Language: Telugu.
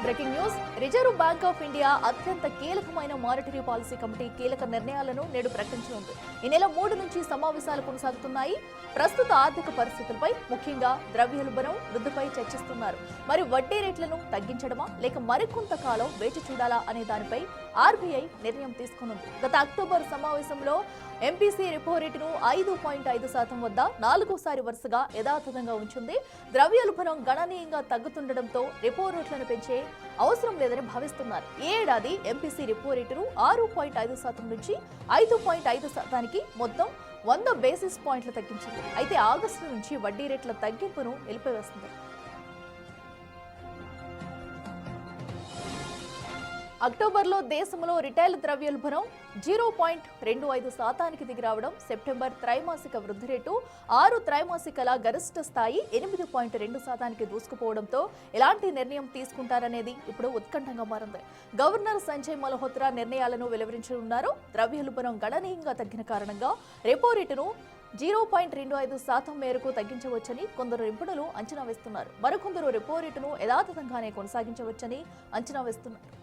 Breaking news. Reserve bank of India అత్యంత కీలకమైన మానిటరీ పాలసీ కమిటీ కీలక నిర్ణయాలను నేడు ప్రకటించనుంది. ఈ నెల 3 నుంచి సమావేశాలు కొనసాగుతున్నాయి. ప్రస్తుత ఆర్థిక పరిస్థితులపై, ముఖ్యంగా ద్రవ్యోల్బణం వృద్ధిపై చర్చిస్తున్నారు. మరి వడ్డీ రేట్లను తగ్గించడమా లేక మరికొంత కాలం వేచి చూడాలా అనే దానిపై ఆర్బీఐ నిర్ణయం తీసుకునుంది. గత అక్టోబర్ సమావేశంలో ఎంపీసీ రెపో రేటును 5.5% వద్ద 4వ వరుసగా యథాతథంగా ఉంచింది. ద్రవ్యోల్బణం గణనీయంగా తగ్గుతుండటంతో రెపో రేట్లను పెంచే అవసరం లేదని భావిస్తున్నారు. ఈ ఏడాది ఎంపీసీ రెపో రేటును 6.5% నుంచి 5.5%కి మొత్తం 100 బేసిస్ పాయింట్లు తగ్గించింది. అయితే ఆగస్టు నుంచి వడ్డీ రేట్ల తగ్గింపును నిలిపివేస్తుంది. అక్టోబర్లో దేశంలో రిటైల్ ద్రవ్యోల్బణం 0.25%కి దిగి రావడం, సెప్టెంబర్ త్రైమాసిక వృద్ధి రేటు 6 త్రైమాసికల గరిష్ట స్థాయి 8.2%కి దూసుకుపోవడంతో ఎలాంటి నిర్ణయం తీసుకుంటారనేది ఇప్పుడు ఉత్కంఠంగా మారింది. గవర్నర్ సంజయ్ మల్హోత్రా నిర్ణయాలను వెలువరించనున్నారు. ద్రవ్యోల్బణం గణనీయంగా తగ్గిన కారణంగా రెపో రేటును 0.25% మేరకు తగ్గించవచ్చని కొందరు నిపుణులు అంచనా వేస్తున్నారు. మరికొందరు రెపో రేటును యథాతథంగానే కొనసాగించవచ్చని అంచనా వేస్తున్నారు.